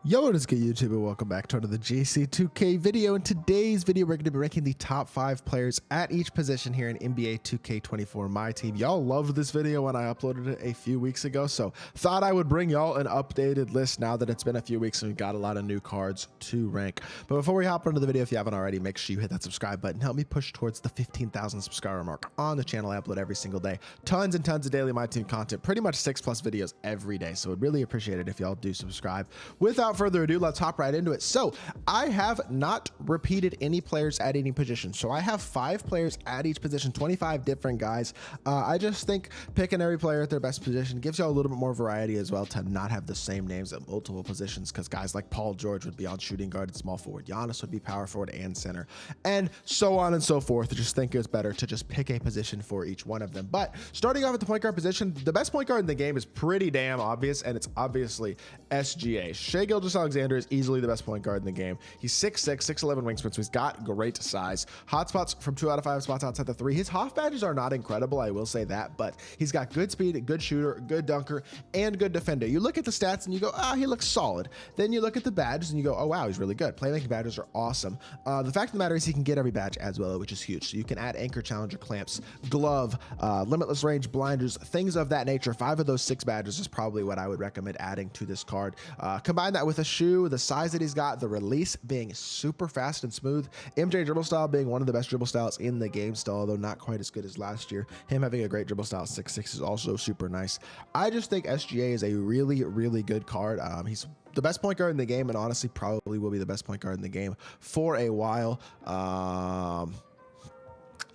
Yo, what is good, YouTube, and welcome back to another GC2K video. In today's video, we're going to be ranking the top 5 players at each position here in NBA 2K24 MyTEAM. Y'all loved this video when I uploaded it a few weeks ago, so thought I would bring y'all an updated list now that it's been a few weeks and we've got a lot of new cards to rank. But before we hop into the video, if you haven't already, make sure you hit that subscribe button. Help me push towards the 15,000 subscriber mark on the channel. I upload every single day. Tons and tons of daily MyTEAM content, pretty much 6+ videos every day, so I'd really appreciate it if y'all do subscribe. Without further ado, let's hop right into it. So I have not repeated any players at any position. So I have 5 players at each position, 25 different guys. I just think picking every player at their best position gives y'all a little bit more variety as well, to not have the same names at multiple positions, because guys like Paul George would be on shooting guard and small forward. Giannis would be power forward and center, and so on and so forth. I just think it's better to just pick a position for each one of them. But starting off at the point guard position, the best point guard in the game is pretty damn obvious, and it's obviously SGA. Shai Gilgeous-Alexander is easily the best point guard in the game. He's 6'6", 6'11" wingspan, so he's got great size. Hot spots from 2 out of 5 spots outside the 3. His Hoff badges are not incredible, I will say that, but he's got good speed, a good shooter, good dunker, and good defender. You look at the stats and you go, he looks solid. Then you look at the badges and you go, oh wow, he's really good. Playmaking badges are awesome. The fact of the matter is he can get every badge as well, which is huge. So you can add anchor, challenger, clamps, glove, limitless range, blinders, things of that nature. 5 of those 6 badges is probably what I would recommend adding to this card. Combine that with a shoe, the size that he's got, the release being super fast and smooth, MJ dribble style being one of the best dribble styles in the game still, although not quite as good as last year. Him having a great dribble style 6'6" is also super nice. I just think SGA is a really good card. He's the best point guard in the game, and honestly probably will be the best point guard in the game for a while.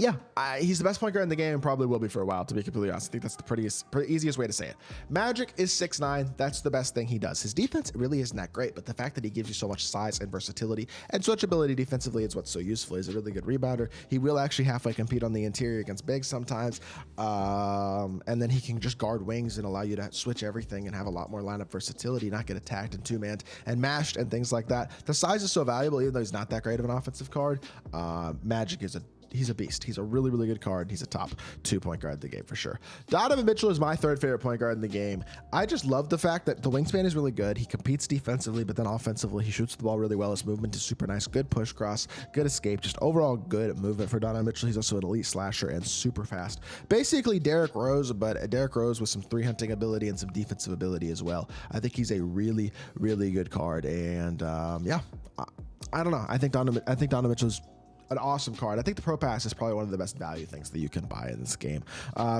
Yeah, he's the best point guard in the game and probably will be for a while, to be completely honest. I think that's the easiest way to say it. Magic is 6'9". That's the best thing he does. His defense really isn't that great, but the fact that he gives you so much size and versatility and switchability defensively is what's so useful. He's a really good rebounder. He will actually halfway compete on the interior against bigs sometimes. And then he can just guard wings and allow you to switch everything and have a lot more lineup versatility, not get attacked and two-manned and mashed and things like that. The size is so valuable, even though he's not that great of an offensive card. Magic is he's a beast. He's a really good card. He's a top 2 point guard in the game for sure. Donovan Mitchell is my 3rd favorite point guard in the game. I just love the fact that the wingspan is really good. He competes defensively, but then offensively, he shoots the ball really well. His movement is super nice. Good push cross, good escape, just overall good movement for Donovan Mitchell. He's also an elite slasher and super fast. Basically Derrick Rose, but Derrick Rose with some 3-hunting ability and some defensive ability as well. I think he's a really good card. And yeah, I don't know. I think Donovan Mitchell's an awesome card. I think the Pro Pass is probably one of the best value things that you can buy in this game.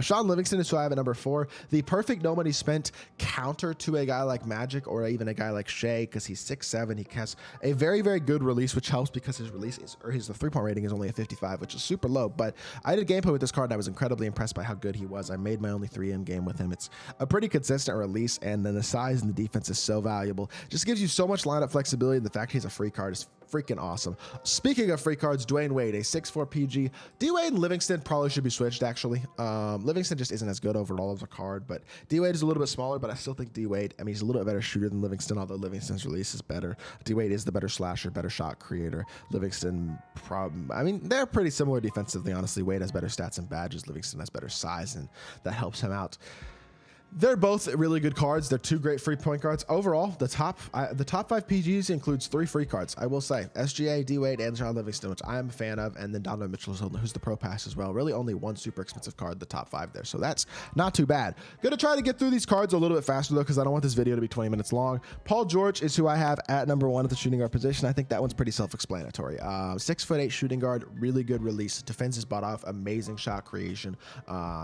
Sean Livingston is who I have at number 4. The perfect no money spent counter to a guy like Magic or even a guy like Shai, because he's 6'7". He has a very good release, which helps because his release is, or his 3-point rating is only a 55, which is super low. But I did gameplay with this card and I was incredibly impressed by how good he was. I made my only 3 in game with him. It's a pretty consistent release, and then the size and the defense is so valuable. Just gives you so much lineup flexibility, and the fact he's a free card is freaking awesome. Speaking of free cards, Dwayne Wade, a 6'4" PG. D-Wade and Livingston probably should be switched, actually. Livingston just isn't as good overall as a card, but D-Wade is a little bit smaller, but I still think D-Wade, I mean, he's a little bit better shooter than Livingston, although Livingston's release is better. D-Wade is the better slasher, better shot creator. Livingston, I mean, they're pretty similar defensively, honestly. Wade has better stats and badges. Livingston has better size, and that helps him out. They're both really good cards. They're 2 great free point guards. Overall, the top 5 PGs includes 3 free cards, I will say. SGA, D-Wade, and Sean Livingston, which I am a fan of, and then Donovan Mitchell, who's the Pro Pass as well. Really only 1 super expensive card, the top 5 there, so that's not too bad. Gonna try to get through these cards a little bit faster, though, because I don't want this video to be 20 minutes long. Paul George is who I have at number 1 at the shooting guard position. I think that one's pretty self-explanatory. 6'8" shooting guard, really good release. Defends his butt off, amazing shot creation.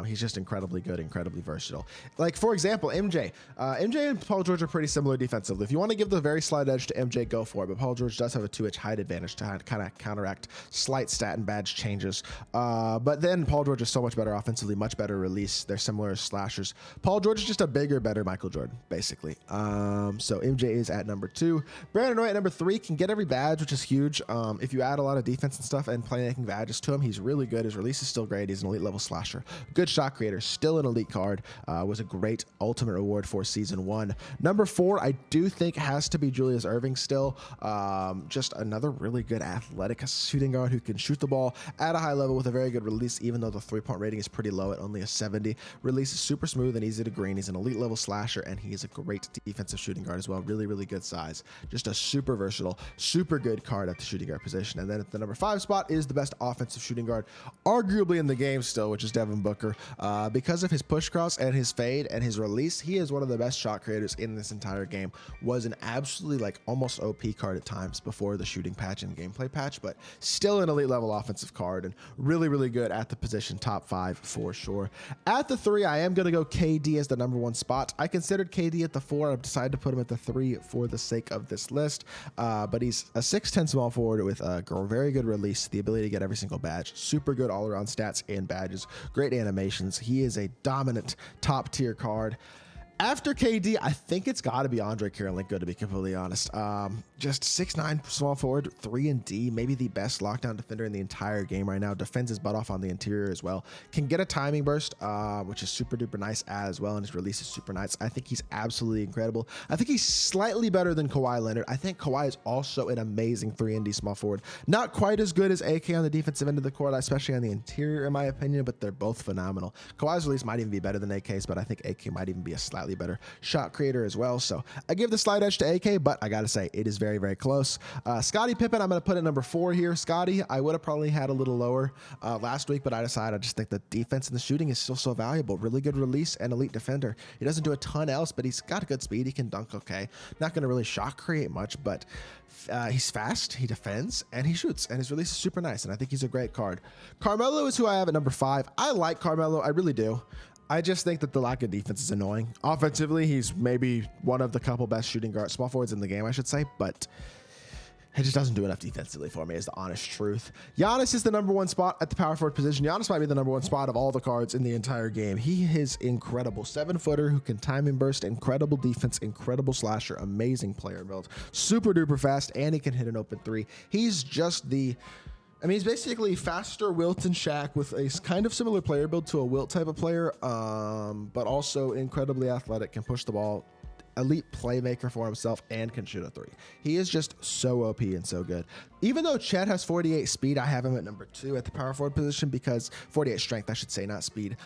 He's just incredibly good, incredibly versatile. Like, for example, MJ and Paul George are pretty similar defensively. If you want to give the very slight edge to MJ, go for it, but Paul George does have a 2-inch height advantage to kind of counteract slight stat and badge changes. But then Paul George is so much better offensively, much better release. They're similar as slashers. Paul George is just a bigger, better Michael Jordan, basically. So MJ is at number 2. Brandon Roy at number 3 can get every badge, which is huge. If you add a lot of defense and stuff and playmaking badges to him, he's really good. His release is still great. He's an elite level slasher, good shot creator, still an elite card. Was a great ultimate reward for season 1. Number 4, I do think has to be Julius Erving still. Just another really good athletic shooting guard who can shoot the ball at a high level with a very good release, even though the 3-point rating is pretty low at only a 70. Release is super smooth and easy to green. He's an elite level slasher, and he is a great defensive shooting guard as well. Really, really good size. Just a super versatile, super good card at the shooting guard position. And then at the number 5 spot is the best offensive shooting guard, arguably in the game still, which is Devin Booker. Because of his push cross and his fade and his release, he is one of the best shot creators in this entire game. Was an absolutely like almost OP card at times before the shooting patch and gameplay patch, but still an elite level offensive card and really, really good at the position. Top 5 for sure. At the 3, I am going to go KD as the number 1 spot. I considered KD at the 4. I've decided to put him at the 3 for the sake of this list, but he's a 6'10 small forward with a very good release, the ability to get every single badge, super good all around stats and badges, great animations. He is a dominant top tier card. After KD, I think it's got to be Andre Kirilenko, to be completely honest. Just 6'9 small forward, 3 and D, maybe the best lockdown defender in the entire game right now. Defends his butt off on the interior as well. Can get a timing burst, which is super duper nice as well, and his release is super nice. I think he's absolutely incredible. I think he's slightly better than Kawhi Leonard. I think Kawhi is also an amazing 3 and D small forward. Not quite as good as AK on the defensive end of the court, especially on the interior in my opinion, but they're both phenomenal. Kawhi's release might even be better than AK's, but I think AK might even be a slightly better shot creator as well. So I give the slight edge to AK, but I gotta say it is very, very close. Scottie Pippen, I'm gonna put at number 4 here. Scottie, I would have probably had a little lower last week, but I decided I just think the defense and the shooting is still so valuable. Really good release and elite defender. He doesn't do a ton else, but he's got good speed. He can dunk okay. Not gonna really shot create much, but he's fast, he defends, and he shoots, and his release is super nice, and I think he's a great card. Carmelo is who I have at number 5. I like Carmelo, I really do. I just think that the lack of defense is annoying. Offensively, he's maybe one of the couple best shooting guards, small forwards in the game, I should say, but it just doesn't do enough defensively for me, is the honest truth. Giannis is the number 1 spot at the power forward position. Giannis might be the number 1 spot of all the cards in the entire game. He is incredible. 7-footer who can time and burst, incredible defense, incredible slasher, amazing player build, super duper fast, and he can hit an open 3. He's just he's basically faster Wilt and Shaq with a kind of similar player build to a Wilt type of player, but also incredibly athletic, can push the ball, elite playmaker for himself, and can shoot a 3. He is just so OP and so good. Even though Chet has 48 speed, I have him at number 2 at the power forward position, because 48 strength, I should say, not speed,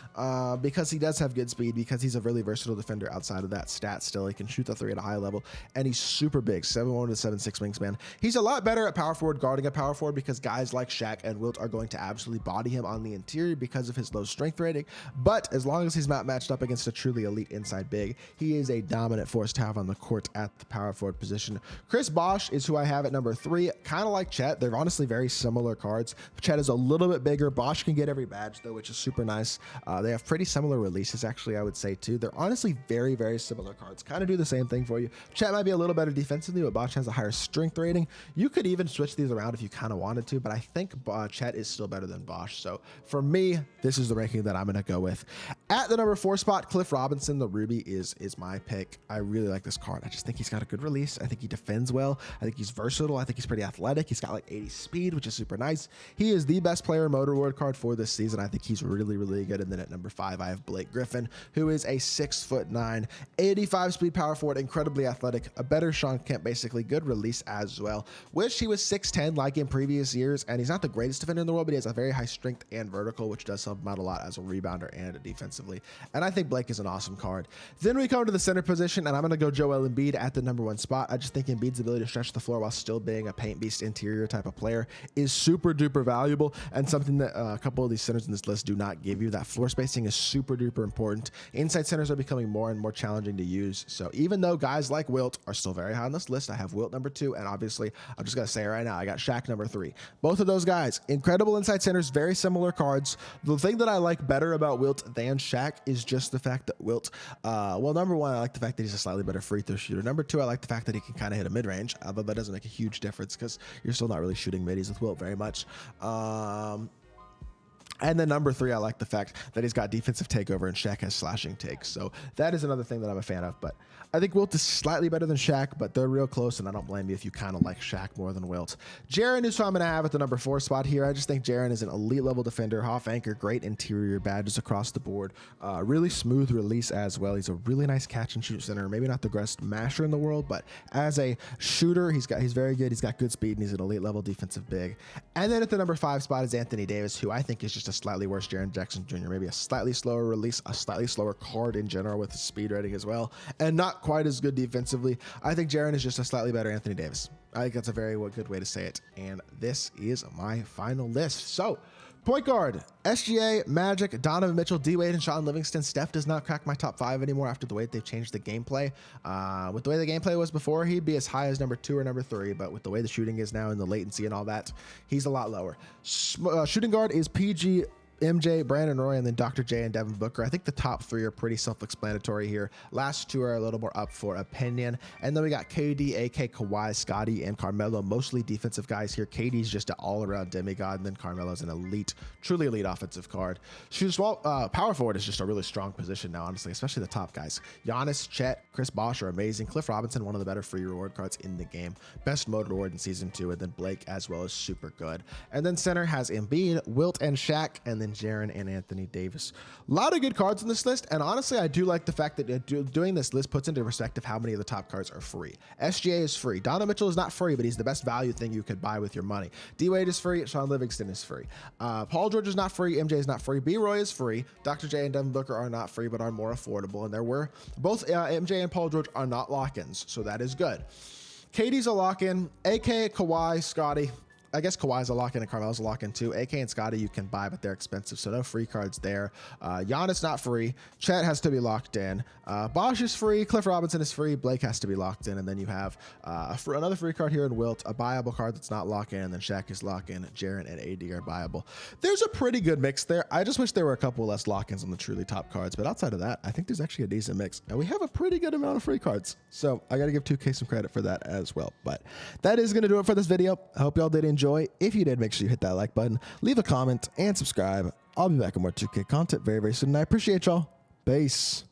because he does have good speed, because he's a really versatile defender outside of that stat still. He can shoot the 3 at a high level, and he's super big, 7'1 to 7'6 wingspan. He's a lot better at power forward, guarding a power forward, because guys like Shaq and Wilt are going to absolutely body him on the interior because of his low strength rating. But as long as he's not matched up against a truly elite inside big, he is a dominant force to have on the court at the power forward position. Chris Bosh is who I have at number 3, kind of like Chet. They're honestly very similar cards. Chet is a little bit bigger. Bosh can get every badge though, which is super nice. They have pretty similar releases, actually, I would say too. They're honestly very, very similar cards. Kind of do the same thing for you. Chet might be a little better defensively, but Bosh has a higher strength rating. You could even switch these around if you kind of wanted to, but I think Chet is still better than Bosh. So for me, this is the ranking that I'm going to go with. At the number 4 spot, Cliff Robinson, the Ruby, is my pick. I really like this card. I just think he's got a good release. I think he defends well. I think he's versatile. I think he's pretty athletic. He's got like 80 speed, which is super nice. He is the best player mode reward card for this season. I think he's really, really good. And then at number 5, I have Blake Griffin, who is a 6'9", 85 speed power forward, incredibly athletic, a better Sean Kemp, basically good release as well. Wish he was 6'10 like in previous years, and he's not the greatest defender in the world, but he has a very high strength and vertical, which does help him out a lot as a rebounder and defensively. And I think Blake is an awesome card. Then we come to the center position, and I'm going to go Joel Embiid at the number 1 spot. I just think Embiid's ability to stretch the floor while still being a paint beast interior type of player is super duper valuable, and something that a couple of these centers in this list do not give you. That floor spacing is super duper important. Inside centers are becoming more and more challenging to use. So even though guys like Wilt are still very high on this list, I have Wilt number 2, and obviously I'm just going to say it right now, I got Shaq number 3. Both of those guys, incredible inside centers, very similar cards. The thing that I like better about Wilt than Shaq is just the fact that Wilt, well, number 1, I like the fact that he's a slightly better free throw shooter. Number 2, I like the fact that he can kind of hit a mid-range, although that doesn't make a huge difference because you're still not really shooting middies with Wilt very much. And then number 3, I like the fact that he's got defensive takeover and Shaq has slashing takes. So that is another thing that I'm a fan of. But I think Wilt is slightly better than Shaq, but they're real close, and I don't blame you if you kind of like Shaq more than Wilt. Jaren is who I'm going to have at the number 4 spot here. I just think Jaren is an elite level defender, half anchor, great interior badges across the board, really smooth release as well. He's a really nice catch and shoot center. Maybe not the best masher in the world, but as a shooter, he's very good. He's got good speed, and he's an elite level defensive big. And then at the number 5 spot is Anthony Davis, who I think is just a slightly worse Jaren Jackson Jr. Maybe a slightly slower release, a slightly slower card in general with his speed rating as well, and not quite as good defensively. I think Jaren is just a slightly better Anthony Davis. I think that's a very good way to say it. And this is my final list. So, point guard, SGA, Magic, Donovan Mitchell, D-Wade, and Sean Livingston. Steph does not crack my top 5 anymore after the way they've changed the gameplay. With the way the gameplay was before, he'd be as high as number 2 or number 3, but with the way the shooting is now and the latency and all that, he's a lot lower. Shooting guard is PG, MJ, Brandon Roy, and then Dr. J and Devin Booker. I think the top 3 are pretty self-explanatory here. Last 2 are a little more up for opinion. And then we got KD, AK, Kawhi, Scotty, and Carmelo, mostly defensive guys here. KD's just an all-around demigod, and then Carmelo's an elite, truly elite offensive card. Power forward is just a really strong position now, honestly, especially the top guys. Giannis, Chet, Chris Bosh are amazing. Cliff Robinson, one of the better free reward cards in the game. Best mode reward in Season 2, and then Blake as well is super good. And then center has Embiid, Wilt, and Shaq, and then Jaren and Anthony Davis. A lot of good cards in this list, and honestly, I do like the fact that doing this list puts into perspective how many of the top cards are free. SGA is free. Donovan Mitchell is not free, but he's the best value thing you could buy with your money. D-Wade is free. Sean Livingston is free. Paul George is not free. MJ is not free. B-Roy is free. Dr. J and Devin Booker are not free, but are more affordable, and there were both MJ and Paul George are not lock-ins, so that is good. KD's a lock-in. AK, Kawhi, Scotty. I guess Kawhi's a lock-in and Carmelo's a lock-in too. AK and Scotty you can buy, but they're expensive, so no free cards there. Giannis not free. Chet has to be locked in. Bosh is free. Cliff Robinson is free. Blake has to be locked in, and then you have another free card here in Wilt, a buyable card that's not lock-in, and then Shaq is lock-in. Jaren and AD are buyable. There's a pretty good mix there. I just wish there were a couple less lock-ins on the truly top cards, but outside of that, I think there's actually a decent mix. And we have a pretty good amount of free cards, so I got to give 2K some credit for that as well. But that is going to do it for this video. I hope y'all did enjoy. If you did, make sure you hit that like button, leave a comment, and subscribe. I'll be back with more 2K content very, very soon, and I appreciate y'all. Peace.